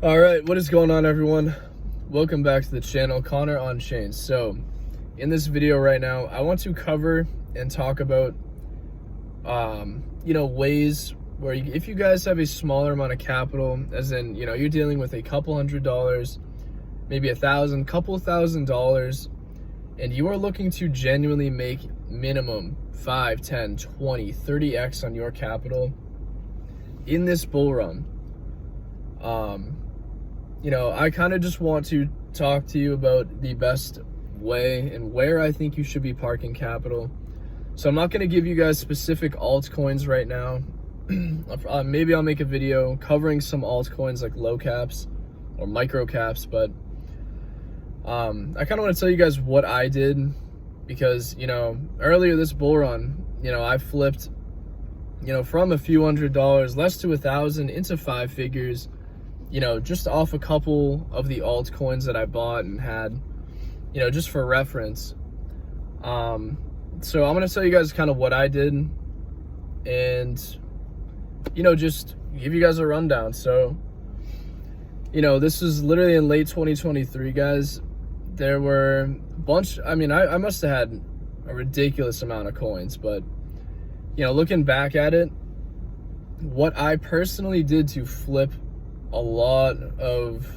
All right, what is going on, everyone? Welcome back to the channel, Connor on Chains. So in this video right now, I want to cover and talk about ways where if you guys have a smaller amount of capital, as in, you're dealing with a couple $100s, maybe $1,000, couple $1,000, and you are looking to genuinely make minimum 5, 10, 20, 30x on your capital in this bull run. I kind of just want to talk to you about the best way and where I think you should be parking capital. So I'm not going to give you guys specific altcoins right now. Maybe I'll make a video covering some altcoins like low caps or micro caps, but I kind of want to tell you guys what I did because, earlier this bull run, I flipped, from a few $100s, less to 1,000 into 5 figures, just off a couple of the altcoins that I bought and had, just for reference. So I'm going to tell you guys kind of what I did and, just give you guys a rundown. So, this was literally in late 2023, guys. There were a bunch, I must have had a ridiculous amount of coins, but, looking back at it, what I personally did to flip a lot of,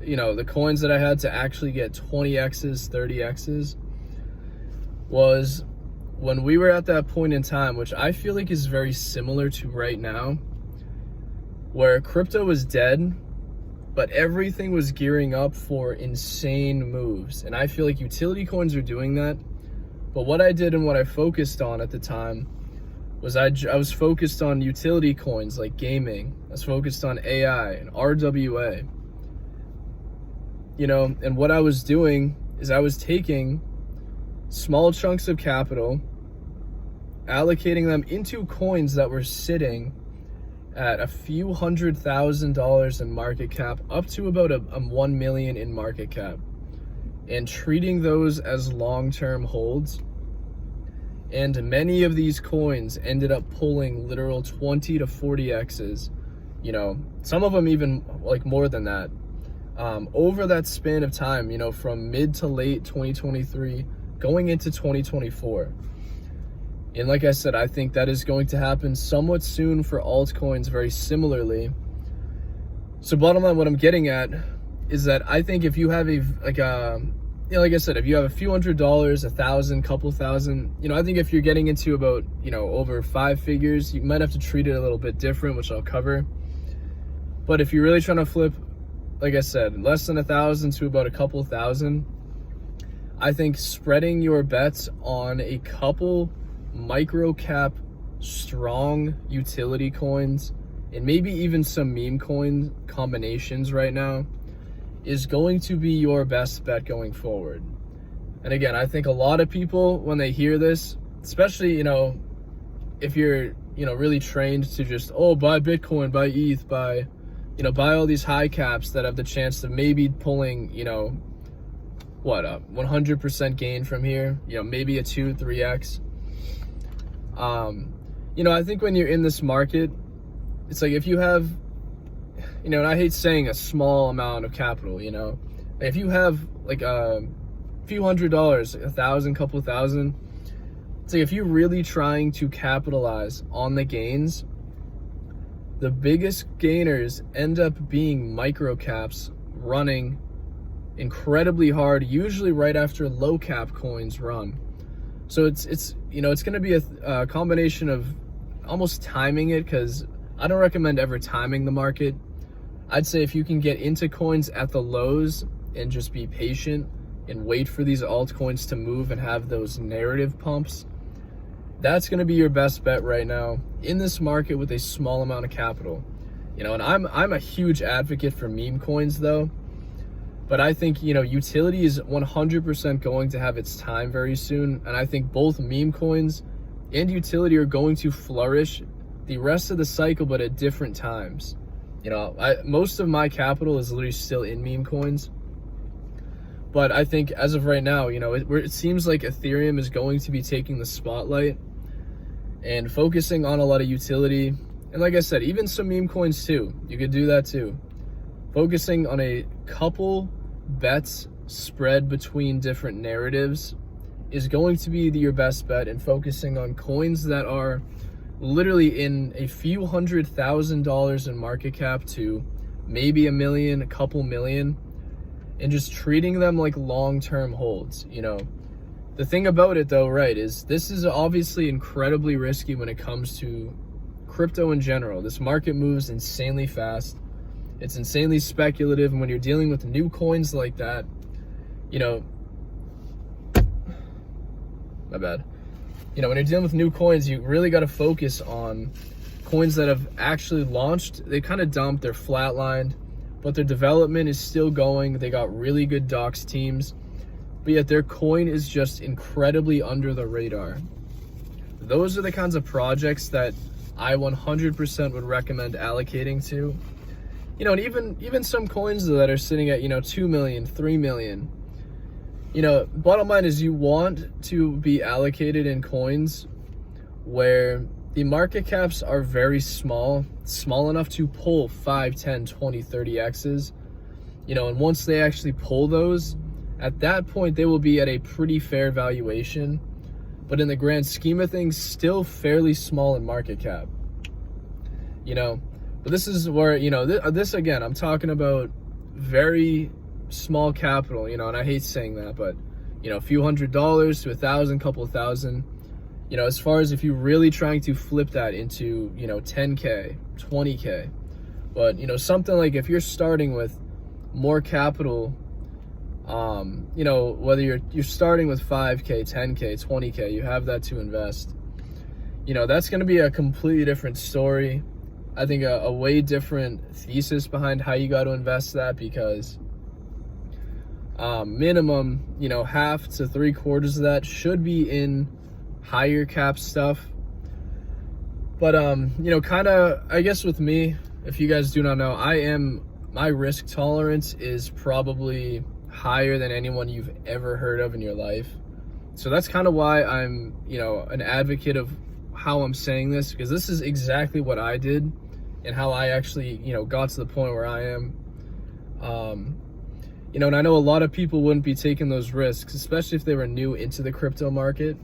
the coins that I had to actually get 20x's, 30x's was when we were at that point in time, which I feel like is very similar to right now, where crypto was dead, but everything was gearing up for insane moves. And I feel like utility coins are doing that. But what I did and what I focused on at the time was I was focused on utility coins like gaming. I was focused on AI and RWA. And what I was doing is I was taking small chunks of capital, allocating them into coins that were sitting at a few $100,000 in market cap, up to about a 1 million in market cap, and treating those as long-term holds. And many of these coins ended up pulling literal 20 to 40x's, some of them even like more than that, over that span of time, from mid to late 2023 going into 2024. And like I said, I think that is going to happen somewhat soon for altcoins very similarly. So bottom line, what I'm getting at is that I think if you have like I said, if you have a few $100s, 1,000, couple thousand, I think if you're getting into about, over 5 figures, you might have to treat it a little bit different, which I'll cover. But if you're really trying to flip, like I said, less than 1,000 to about a couple thousand, I think spreading your bets on a couple micro cap strong utility coins and maybe even some meme coin combinations right now is going to be your best bet going forward. And again, I think a lot of people, when they hear this, especially, if you're, really trained to just, buy Bitcoin, buy ETH, buy all these high caps that have the chance of maybe pulling, a 100% gain from here, maybe a 2, 3x. I think when you're in this market, it's like if you have, and I hate saying a small amount of capital, if you have like a few $100s, 1,000, couple thousand, it's like if you're really trying to capitalize on the gains, the biggest gainers end up being micro caps running incredibly hard, usually right after low cap coins run. So it's going to be a combination of almost timing it, because I don't recommend ever timing the market. I'd say if you can get into coins at the lows and just be patient and wait for these altcoins to move and have those narrative pumps, that's going to be your best bet right now in this market with a small amount of capital. And I'm a huge advocate for meme coins though, but I think, utility is 100% going to have its time very soon. And I think both meme coins and utility are going to flourish the rest of the cycle, but at different times. Most of my capital is literally still in meme coins. But I think as of right now, it seems like Ethereum is going to be taking the spotlight and focusing on a lot of utility. And like I said, even some meme coins too. You could do that too. focusing on a couple bets spread between different narratives is going to be your best bet, and focusing on coins that are literally in a few $100,000 in market cap to maybe $1 million, a couple million, and just treating them like long-term holds. The thing about it though, right, is this is obviously incredibly risky when it comes to crypto in general. This market moves insanely fast. It's insanely speculative, and when you're dealing with new coins like that, my bad. When you're dealing with new coins, you really got to focus on coins that have actually launched. They kind of dumped, they're flatlined, but their development is still going. They got really good docs teams, but yet their coin is just incredibly under the radar. Those are the kinds of projects that I 100% would recommend allocating to. And even some coins that are sitting at, 2 million, 3 million. Bottom line is you want to be allocated in coins where the market caps are very small enough to pull 5, 10, 20, 30 X's. And once they actually pull those, at that point they will be at a pretty fair valuation, but in the grand scheme of things, still fairly small in market cap. But this is where, this again, I'm talking about very small capital, and I hate saying that, but, a few $100 to $1,000, couple thousand, as far as if you're really trying to flip that into, 10K, 20K. But, something like if you're starting with more capital, whether you're starting with 5K, 10K, 20K, you have that to invest, that's going to be a completely different story. I think a way different thesis behind how you got to invest that, because minimum, half to 3/4 of that should be in higher cap stuff. But, kind of, I guess with me, if you guys do not know, my risk tolerance is probably higher than anyone you've ever heard of in your life. So that's kind of why I'm, an advocate of how I'm saying this, because this is exactly what I did and how I actually, got to the point where I am. And I know a lot of people wouldn't be taking those risks, especially if they were new into the crypto market.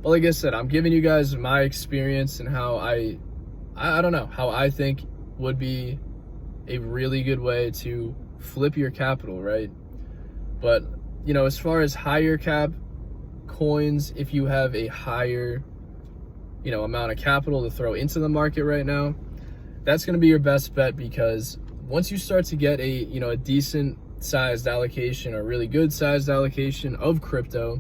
But like I said, I'm giving you guys my experience and how I don't know, how I think would be a really good way to flip your capital, right? But, as far as higher cap coins, if you have a higher, amount of capital to throw into the market right now, that's going to be your best bet, because once you start to get a decent sized allocation or really good sized allocation of crypto,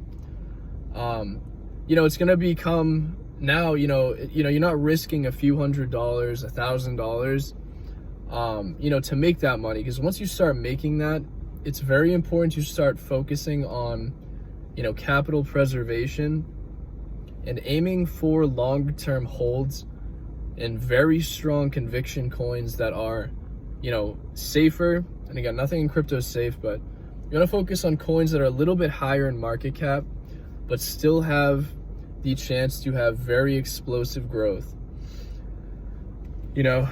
it's going to become now, you're not risking a few $100, $1,000, to make that money. Because once you start making that, it's very important to start focusing on, capital preservation and aiming for long-term holds and very strong conviction coins that are, safer. And again, nothing in crypto is safe, but you want to focus on coins that are a little bit higher in market cap, but still have the chance to have very explosive growth. But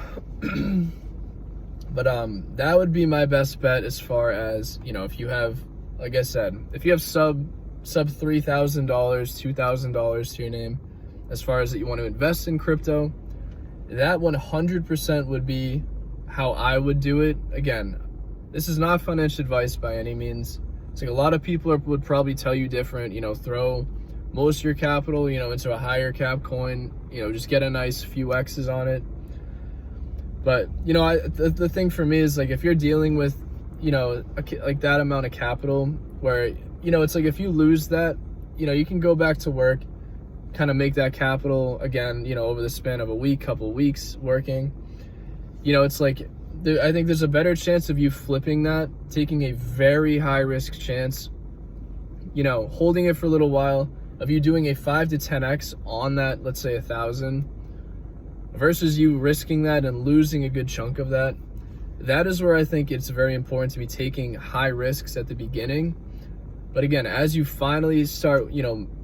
that would be my best bet as far as, if you have, like I said, if you have sub $3,000, $2,000 to your name, as far as that you want to invest in crypto, that 100% would be how I would do it. Again, this is not financial advice by any means. It's like a lot of people would probably tell you different, throw most of your capital, into a higher cap coin, just get a nice few X's on it. But, the thing for me is, like, if you're dealing with, like that amount of capital where, it's like if you lose that, you can go back to work, kind of make that capital again, over the span of a week, couple weeks working. It's like, I think there's a better chance of you flipping that, taking a very high risk chance, holding it for a little while, of you doing a 5 to 10x on that, let's say 1,000, versus you risking that and losing a good chunk of that. That is where I think it's very important to be taking high risks at the beginning. But again, as you finally start,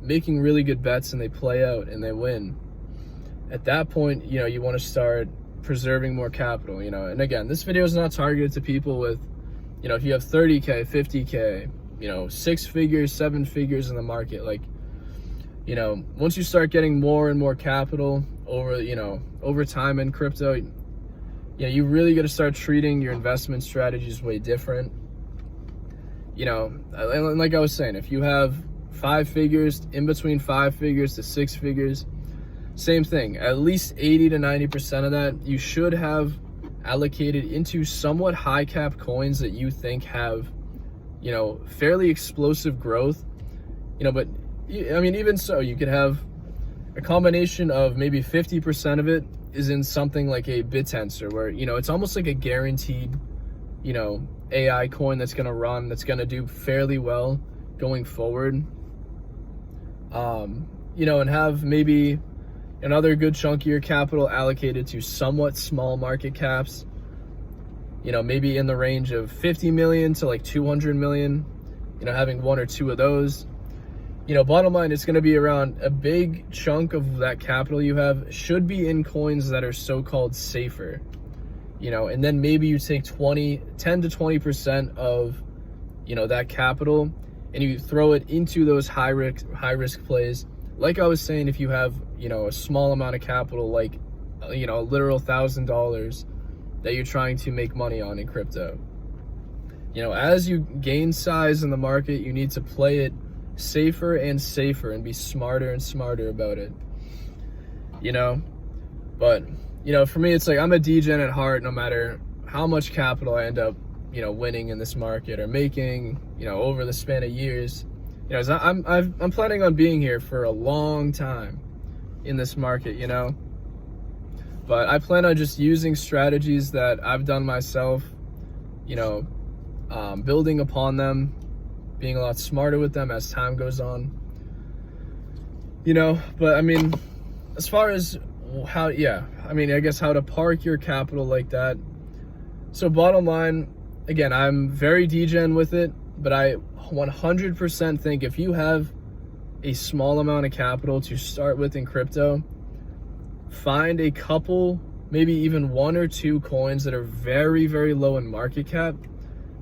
making really good bets and they play out and they win, at that point, you want to start, preserving more capital, And again, this video is not targeted to people with, if you have 30K, 50K, 6 figures, 7 figures in the market. Like, once you start getting more and more capital over time in crypto, you really got to start treating your investment strategies way different. And like I was saying, if you have 5 figures, in between 5 figures to 6 figures, same thing. At least 80 to 90% of that you should have allocated into somewhat high cap coins that you think have, fairly explosive growth. But I mean, even so, you could have a combination of maybe 50% of it is in something like a BitTensor, where, it's almost like a guaranteed, AI coin that's going to run, that's going to do fairly well going forward. And have maybe another good chunk of your capital allocated to somewhat small market caps, maybe in the range of 50 million to like 200 million, having 1 or 2 of those. Bottom line, it's going to be around a big chunk of that capital you have should be in coins that are so-called safer, and then maybe you take 10 to 20% of, that capital and you throw it into those high risk plays. Like I was saying, if you have, a small amount of capital, like, a literal $1,000 that you're trying to make money on in crypto, as you gain size in the market, you need to play it safer and safer and be smarter and smarter about it, but for me, it's like, I'm a degen at heart. No matter how much capital I end up winning in this market or making over the span of years, I'm planning on being here for a long time in this market, but I plan on just using strategies that I've done myself, building upon them, being a lot smarter with them as time goes on, but I mean, as far as how to park your capital like that. So bottom line, again, I'm very degen with it, but I 100% think if you have a small amount of capital to start with in crypto, find a couple, maybe even 1 or 2 coins that are very, very low in market cap,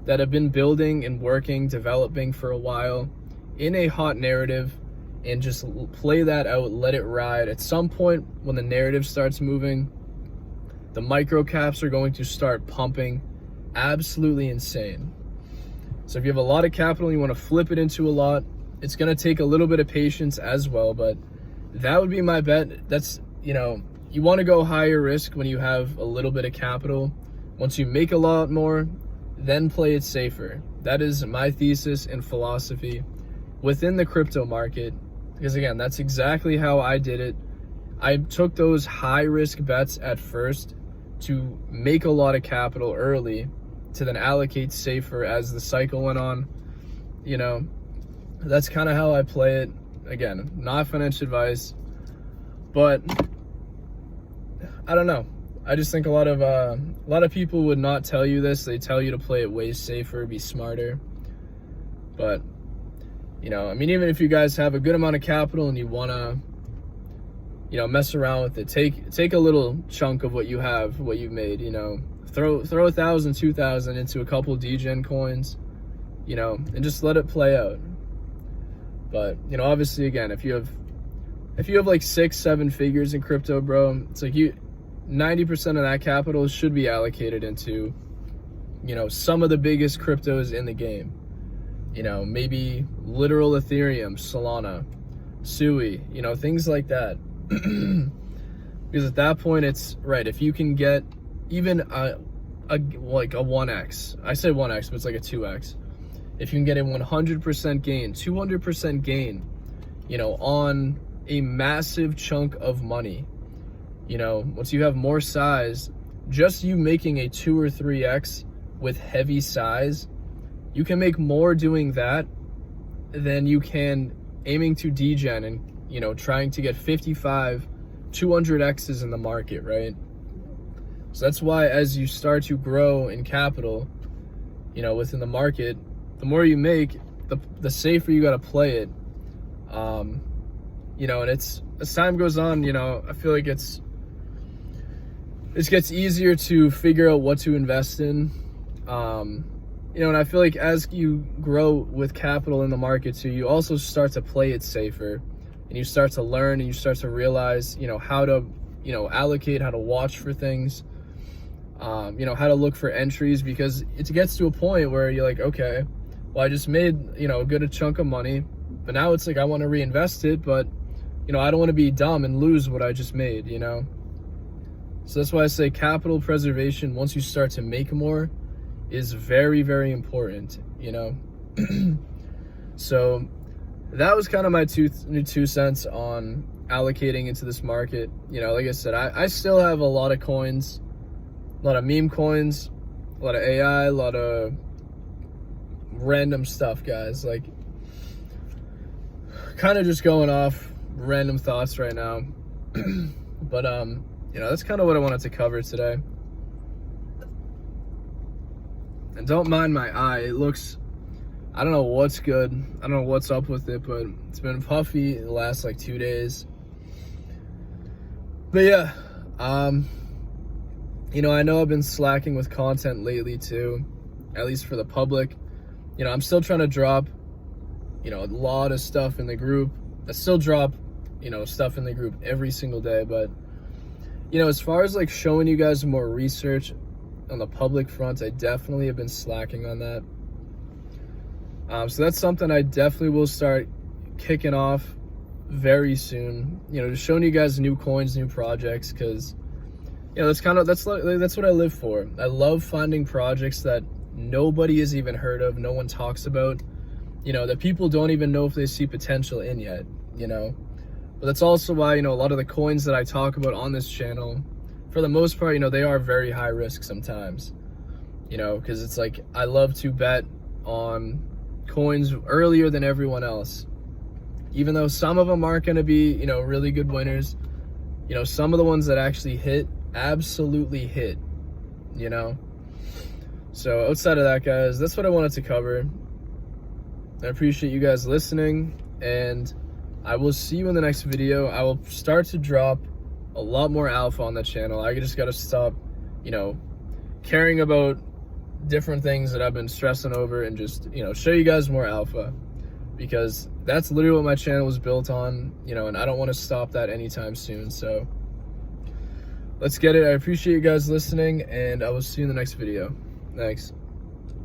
that have been building and working, developing for a while in a hot narrative, and just play that out, let it ride. At some point when the narrative starts moving, the micro caps are going to start pumping absolutely insane. So if you have a lot of capital and you want to flip it into a lot, it's going to take a little bit of patience as well, but that would be my bet. That's, you want to go higher risk when you have a little bit of capital. Once you make a lot more, then play it safer. That is my thesis and philosophy within the crypto market, because again, that's exactly how I did it. I took those high risk bets at first to make a lot of capital early, to then allocate safer as the cycle went on. That's kind of how I play it. Again, not financial advice, but I don't know. I just think a lot of people would not tell you this. They tell you to play it way safer, be smarter. But I mean, even if you guys have a good amount of capital and you want to, mess around with it, take a little chunk of what you have, what you've made, throw 1,000, 2,000 into a couple degen coins, and just let it play out. But, obviously, again, if you have like 6, 7 figures in crypto, bro, it's like 90% of that capital should be allocated into, some of the biggest cryptos in the game. Maybe literal Ethereum, Solana, Sui, things like that. Because at that point, it's right. If you can get even like a 1x, I say 1x, but it's like a 2x. If you can get a 100% gain, 200% gain, on a massive chunk of money, once you have more size, just you making a 2 or 3x with heavy size, you can make more doing that than you can aiming to degen and, trying to get 55, 200x's in the market, right? So that's why as you start to grow in capital, within the market, the more you make, the safer you got to play it. And it's, as time goes on, I feel like it's it gets easier to figure out what to invest in. You know, and I feel like as you grow with capital in the market too, you also start to play it safer, and you start to learn, and you start to realize, you know, how to, you know, allocate, how to watch for things, you know, how to look for entries, because it gets to a point where you're like, okay, well, I just made, you know, a good chunk of money, but now it's like I want to reinvest it, but, you know, I don't want to be dumb and lose what I just made, you know? So that's why I say capital preservation, once you start to make more, is very, very important, you know? So that was kind of my two cents on allocating into this market. You know, like I said, I still have a lot of coins, a lot of meme coins, a lot of AI, a lot of random stuff, guys. Like, kind of just going off random thoughts right now. But, you know, that's kind of what I wanted to cover today. And don't mind my eye. It looks, I don't know what's good. I don't know what's up with it, but it's been puffy the last like 2 days. But yeah, you know, I know I've been slacking with content lately too, at least for the public. You know, I'm still trying to drop, you know, a lot of stuff in the group. I still drop, you know, stuff in the group every single day, but, you know, as far as like showing you guys more research on the public front, I definitely have been slacking on that. So that's something I definitely will start kicking off very soon. You know, just showing you guys new coins, new projects, because, you know, that's what I live for. I love finding projects that nobody has even heard of, no one talks about, you know, that people don't even know if they see potential in yet, you know. But that's also why, you know, a lot of the coins that I talk about on this channel, for the most part, you know, they are very high risk sometimes, you know, because it's like I love to bet on coins earlier than everyone else, even though some of them aren't going to be, you know, really good winners. You know, some of the ones that actually hit absolutely hit, you know. So outside of that, guys, that's what I wanted to cover. I appreciate you guys listening, and I will see you in the next video. I will start to drop a lot more alpha on the channel. I just got to stop, you know, caring about different things that I've been stressing over, and just, you know, show you guys more alpha, because that's literally what my channel was built on, you know, and I don't want to stop that anytime soon. So let's get it. I appreciate you guys listening, and I will see you in the next video. Thanks.